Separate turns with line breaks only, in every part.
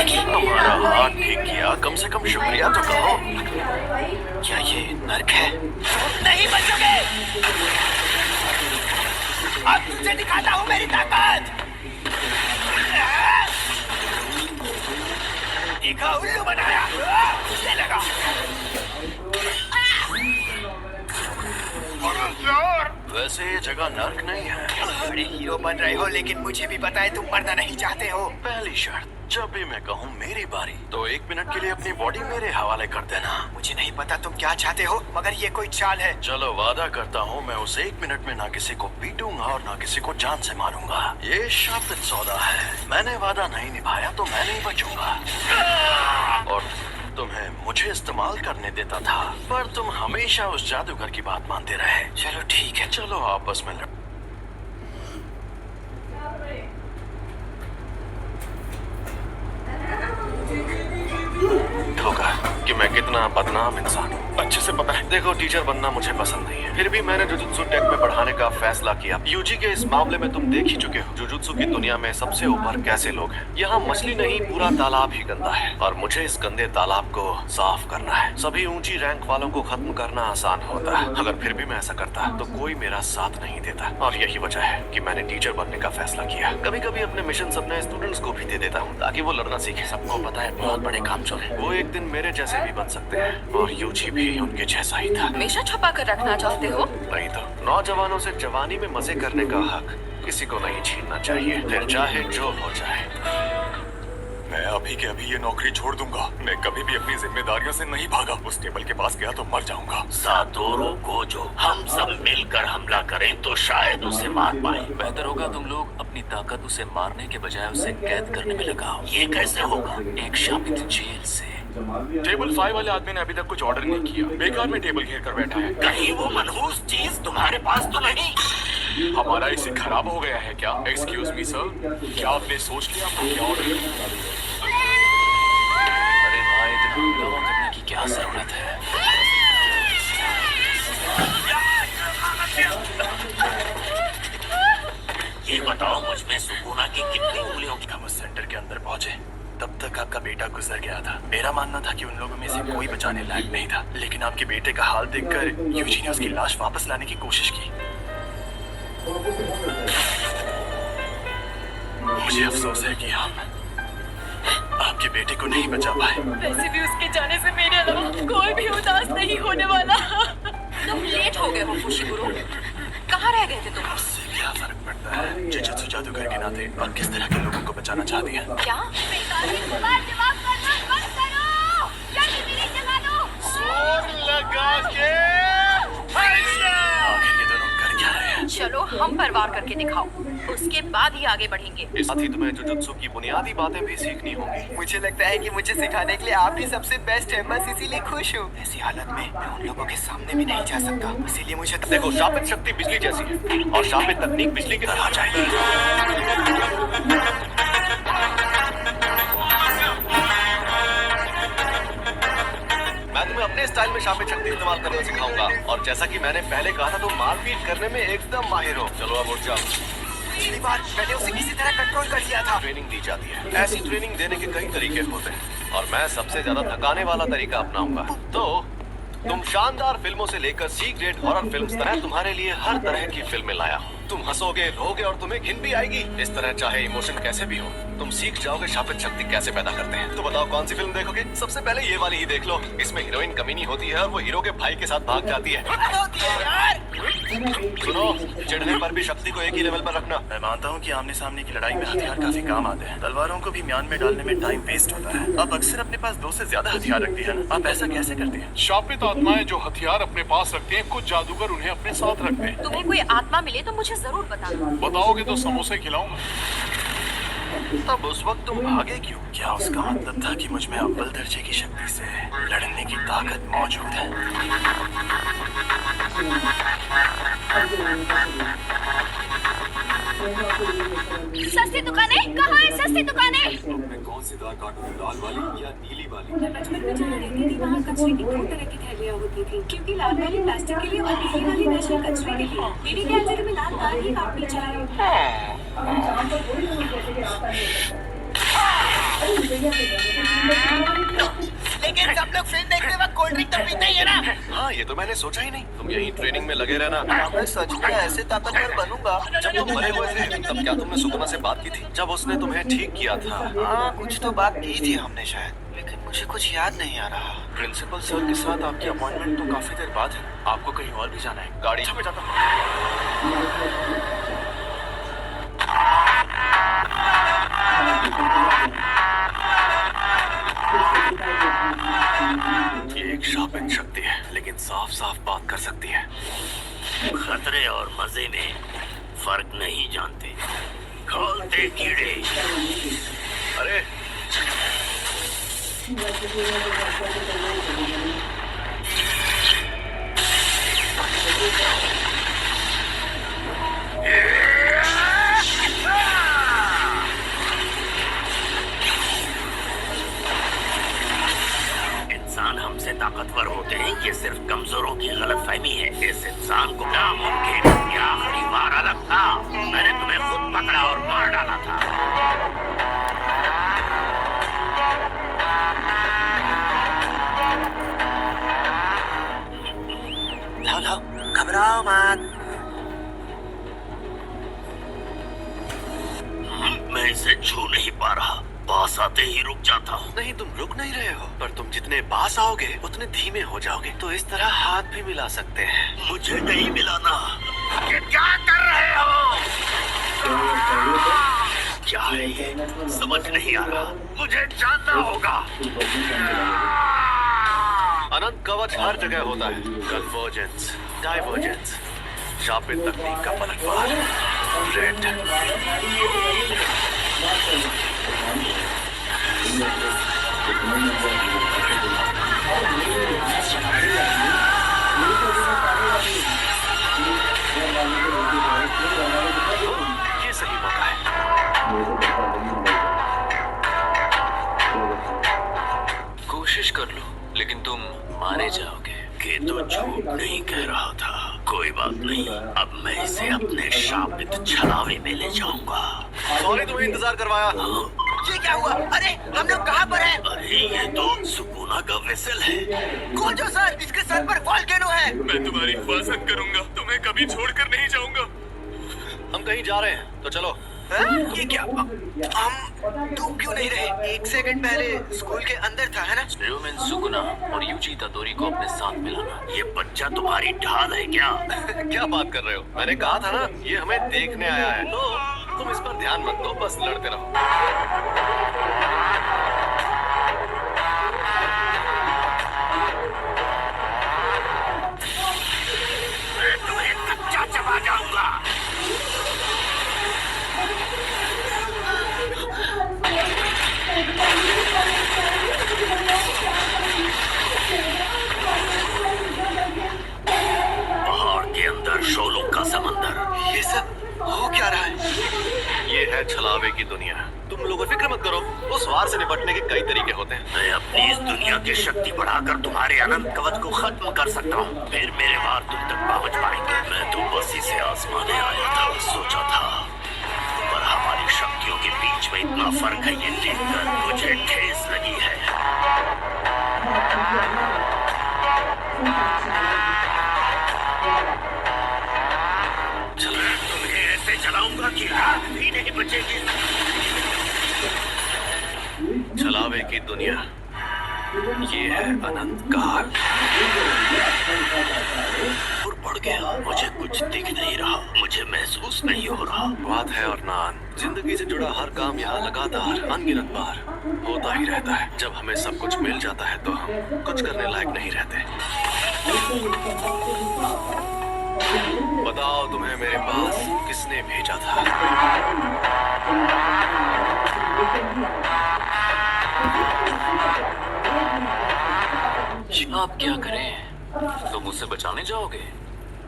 जाएगी।
हमारा हाथ ठीक किया, कम से कम शुक्रिया तो कहो।
क्या ये नर्क है? नहीं बचोगे। अब तुझे दिखाता हूँ मेरी ताकत। देखा, उल्लू बनाया। ये लगा।
वैसे ये जगह नर्क नहीं है।
बड़े हीरो बन रहे हो, लेकिन मुझे भी पता है तुम मरना नहीं चाहते हो।
पहली शर्त, जब भी मैं कहूँ मेरी बारी, तो 1 मिनट के लिए अपनी बॉडी मेरे हवाले कर देना।
मुझे नहीं पता तुम क्या चाहते हो, मगर ये कोई चाल है।
चलो वादा करता हूँ मैं उस 1 मिनट में ना किसी को पीटूंगा और ना किसी को जान से मारूंगा। ये शापित सौदा है। मैंने वादा नहीं निभाया तो मैं नहीं बचूंगा। और तुम्हें मुझे इस्तेमाल करने देता था, पर तुम हमेशा उस जादूगर की बात मानते रहे।
चलो ठीक है,
चलो आपस में होगा कि मैं कितना बदनाम इंसान हूँ। अच्छे से पता है। देखो, टीचर बनना मुझे पसंद नहीं है, फिर भी मैंने जुजुत्सु टेक में पढ़ाने का फैसला किया। यूजी के इस मामले में तुम देख ही चुके हो जुजुत्सु की दुनिया में सबसे ऊपर कैसे लोग हैं। यहाँ मछली नहीं, पूरा तालाब ही गंदा है और मुझे इस गंदे तालाब को साफ करना है। सभी ऊंची रैंक वालों को खत्म करना आसान होता है, अगर फिर भी मैं ऐसा करता तो कोई मेरा साथ नहीं देता। और यही वजह है कि मैंने टीचर बनने का फैसला किया। कभी कभी अपने मिशन अपने स्टूडेंट्स को भी दे देता हूँ ताकि वो लड़ना सीखे। सबको पता है बहुत बड़े कामचोर हैं। वो एक दिन मेरे जैसे भी बन सकते हैं और यूजी भी उनके जैसा ही था।
हमेशा छुपा कर रखना चाहते हो?
नहीं तो नौजवानों से जवानी में मजे करने का हक किसी को नहीं छीनना चाहिए, फिर चाहे जो हो जाए।
मैं अभी के अभी ये नौकरी छोड़ दूंगा। मैं कभी भी अपनी जिम्मेदारियों से नहीं भागा। उस टेबल के पास गया तो मर जाऊंगा।
सातोरू गोजो, हम सब मिलकर हमला करें तो शायद उसे मार पाए।
बेहतर होगा तुम लोग अपनी ताकत उसे मारने के बजाय उसे कैद करने में लगाओ।
ये कैसे होगा?
एक शापित जेल से।
टेबल 5 वाले आदमी ने अभी तक कुछ ऑर्डर नहीं किया, बेकार में टेबल घेर कर बैठा है।
कहीं वो मनहूस चीज तुम्हारे पास तो नहीं?
हमारा इसे खराब हो गया है क्या? एक्सक्यूज मी सर, क्या आपने सोच लिया आपको क्या ऑर्डर?
अरे भाई, इतना हंगामा करने की क्या जरूरत है?
ये बताओ, मुझ में सुकूना की कितनी उंगलियों की?
हम उस सेंटर के अंदर पहुंचे तब तक आपका बेटा गुजर गया था। मेरा मानना था कि उन लोगों में से कोई बचाने लायक नहीं था, लेकिन आपके बेटे का हाल देखकर यूजी ने उसकी लाश वापस लाने की कोशिश की। मुझे अफसोस है कि हम आपके बेटे को नहीं बचा पाए।
वैसे भी उसके जाने से मेरे अलावा कोई भी उदास नहीं होने वाला। तुम लेट हो गए हो खुशीगुरु। कहाँ रह गए थे तुम?
उससे क्या फर्क पड़ता है? जुजुत्सु जादूगर के नाते और किस तरह के लोगों को बचाना चाहती है।
क्या? जवाब करना बंद करो। जल्दी मेरी जगा लो।
जोर लगा के आखिर ये दोनों कर क्या रहे हैं?
चलो हम पर वार करके दिखाओ, उसके बाद ही आगे बढ़ेंगे।
इस साथ ही तुम्हें जुजुत्सु की बुनियादी बातें भी सीखनी होंगी।
मुझे लगता है कि मुझे सिखाने के लिए आप ही सबसे बेस्ट है, बस इसीलिए खुश हूँ। ऐसी हालत में मैं उन लोगों के सामने भी नहीं जा सकता, इसीलिए मुझे
देखो, शापित शक्ति बिजली जैसी है और शापित तकनीक बिजली की तरह चाहिए। मैं तुम्हें अपने स्टाइल में शापित शक्ति इस्तेमाल करना सिखाऊंगा और जैसा कि मैंने पहले कहा था, तुम मारपीट करने में एकदम माहिर हो। चलो अब उठ जाओ।
पिछली बार मैंने उसे किसी तरह कंट्रोल कर लिया था।
ट्रेनिंग दी जाती है। ऐसी ट्रेनिंग देने के कई तरीके होते हैं और मैं सबसे ज्यादा थकाने वाला तरीका अपनाऊंगा। तो तुम शानदार फिल्मों से लेकर सी ग्रेड हॉरर फिल्म्स तक तुम्हारे लिए हर तरह की फिल्में लाया हूँ। तुम हंसोगे, रोगे और तुम्हें घिन भी आएगी। इस तरह चाहे इमोशन कैसे भी हो, तुम सीख जाओगे शापित शक्ति कैसे पैदा करते हैं। तो बताओ कौन सी फिल्म देखोगे? सबसे पहले ये वाली ही देख लो। इसमें हीरोइन कमीनी होती है और वो हीरो के भाई के साथ भाग जाती है। सुनो, चिढ़ने पर भी शक्ति को एक ही लेवल पर रखना।
मैं मानता हूँ कि आमने सामने की लड़ाई में हथियार काफी काम आते हैं। तलवारों को भी म्यान में डालने में टाइम वेस्ट होता है। आप अक्सर अपने पास 2 से ज्यादा हथियार रखती है ना? आप ऐसा कैसे करते हैं?
शापित आत्माएं जो हथियार अपने पास रखते हैं, कुछ जादूगर उन्हें अपने साथ रखते हैं।
तुम्हें कोई आत्मा मिले तो मुझे जरूर बताना।
बताओगे तो समोसे खिलाऊंगा।
तब उस वक्त तुम भागे क्यों? क्या उसका मतलब था कि मुझ में अव्वल दर्जे की शक्ति से लड़ने की ताकत मौजूद है?
सस्ती दुकानें कहाँ है? सस्ती दुकानें।
में कौन सी दाल काटूं? लाल वाली या नीली वाली?
मैं बचपन में जहाँ रहती थी वहाँ कचरे की 2 तरह की थैलियाँ होती थी, क्योंकि लाल वाली प्लास्टिक के लिए और नीली वाली नेचुरल कचरे के लिए। मेरी ख्याल से तुम्हें लाल दाल ही काटनी चाहिए।
लेकिन सब लोग फिल्म देखते वक्त कोल्ड ड्रिंक तो पीते ही है ना।
हाँ, ये तो मैंने सोचा ही नहीं। तुम यही ट्रेनिंग में लगे रहना।
मैं सच में ऐसे ताकतवर बनूंगा।
जब तुम मरे हुए थे तब क्या तुमने सुकुना से बात की थी? जब उसने तुम्हें ठीक किया था।
हाँ, कुछ तो बात की थी हमने शायद, लेकिन मुझे कुछ याद नहीं आ रहा।
प्रिंसिपल सर के साथ आपकी अपॉइंटमेंट तो काफी देर बाद है। आपको कहीं और भी जाना है?
गाड़ी
अच्छा, मैं जाता हूँ।
ये एक शापित शक्ति है, लेकिन साफ साफ बात कर सकती है।
खतरे और मजे में फर्क नहीं जानते। खोलते कीड़े।
अरे
इंसान हमसे ताकतवर होते हैं, ये सिर्फ कमजोरों की गलतफहमी है। इस इंसान को नामुमकिन या आखिरी बार अलग था। मैंने तुम्हें खुद पकड़ा और मार डाला था।
लाओ लाओ, घबराओ मत।
मैं इसे छू नहीं पा रहा, पास आते ही रुक जाता हूँ।
नहीं, तुम रुक नहीं रहे हो, पर तुम जितने पास आओगे उतने धीमे हो जाओगे। तो इस तरह हाथ भी मिला सकते हैं।
मुझे नहीं मिलाना। ये क्या कर रहे हो? क्या है ये? समझ नहीं आ रहा। मुझे जानना होगा।
अनंत कवच हर जगह होता है। कन्वर्जेंस, डाइवर्जेंस, शापित तकनीक का पलटवार। रेड ये सही मौका है।
कोशिश कर लो, लेकिन तुम मारे जाओगे।
कि तो झूठ नहीं कह रहा था। कोई बात नहीं, अब मैं इसे अपने शापित छलावे में ले जाऊंगा।
सॉरी तुम्हें इंतजार करवाया।
ये क्या हुआ? अरे हम लोग कहाँ पर हैं?
अरे ये तो सुकुना का वेसल है।
गोजो सर, इसके सर पर वॉल्केनो है।
मैं तुम्हारी हिफाजत करूंगा, तुम्हें कभी छोड़कर नहीं जाऊंगा।
हम कहीं जा रहे हैं, तो चलो।
ये क्या? हम तुम क्यों नहीं रहे? एक सेकंड पहले स्कूल के अंदर था, है ना?
ल्यूमिन सुकुना और यूजी तादोरी को अपने साथ मिलाना।
ये बच्चा तुम्हारी ढाल है क्या?
क्या बात कर रहे हो? मैंने कहा था ना, ये हमें देखने आया है। तो तुम इस पर ध्यान मत दो, बस लड़ते रहो।
मैं तुम्हें कच्चा चबा जाऊंगा। पहाड़ के अंदर शोलों का समंदर।
ये सब हो क्या रहा है?
ये है छलावे की दुनिया। तुम लोग फिक्र मत करो, उस वार से निपटने के कई तरीके होते हैं।
मैं अपनी इस दुनिया की शक्ति बढ़ाकर तुम्हारे अनंत कवच को खत्म कर सकता हूँ। फिर मेरे वार तुम तक पहुँच पाएंगे। मैं तो बस इसे आजमाने आया था, सोचा था, पर हमारी शक्तियों के बीच में इतना फर्क है, ये देखकर मुझे ठेस लगी है। मैं तुम्हें ऐसे चलाऊंगा कि आग भी नहीं बचेगी।
छलावे की दुनिया, ये है अनंत काल।
और बढ़ गया, मुझे कुछ दिख नहीं रहा, मुझे महसूस नहीं हो रहा।
बात है और नान, जिंदगी से जुड़ा हर काम यहाँ लगातार अनगिनत बार होता ही रहता है। जब हमें सब कुछ मिल जाता है तो हम कुछ करने लायक नहीं रहते। बताओ, तुम्हें मेरे पास किसने भेजा था?
आप क्या करें? तुम मुझसे बचाने जाओगे?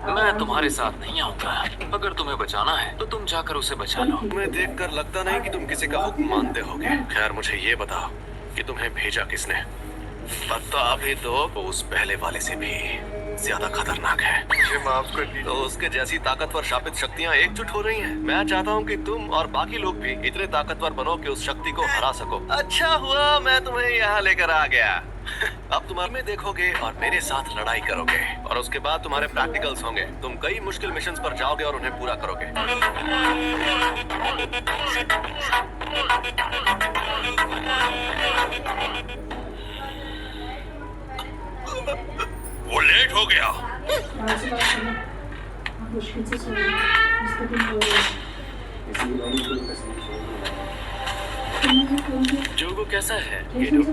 मैं तुम्हारे साथ नहीं आऊंगा। अगर तुम्हें बचाना है तो तुम जाकर उसे बचा लो।
तुम्हें देखकर लगता नहीं कि तुम किसी का हुक्म मानते होगे। खैर, मुझे ये बताओ कि तुम्हें भेजा किसने? बता भी दो, उस पहले वाले से भी। ज्यादा खतरनाक है। मुझे माफ कर दीजिए। तो उसके जैसी ताकतवर शापित शक्तियाँ एकजुट हो रही हैं। मैं चाहता हूँ कि तुम और बाकी लोग भी इतने ताकतवर बनो कि उस शक्ति को हरा सको। अच्छा हुआ मैं तुम्हें यहाँ लेकर आ गया। अब तुम में देखोगे और मेरे साथ लड़ाई करोगे और उसके बाद तुम्हारे प्रैक्टिकल्स होंगे। तुम कई मुश्किल मिशंस पर जाओगे और उन्हें पूरा करोगे।
वो लेट हो गया।
जोगो कैसा है?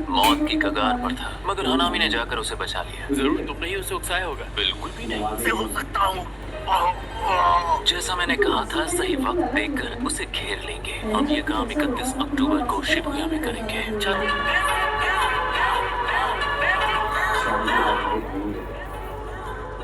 मौत की कगार पर था मगर हनामी ने जाकर उसे बचा लिया।
जरूर तुमने ही उसे उकसाया होगा।
बिल्कुल भी नहीं।
मैं हो सकता हूँ।
जैसा मैंने कहा था सही वक्त देखकर उसे घेर लेंगे। हम ये काम 31 अक्टूबर को शिबुया में करेंगे। चलो।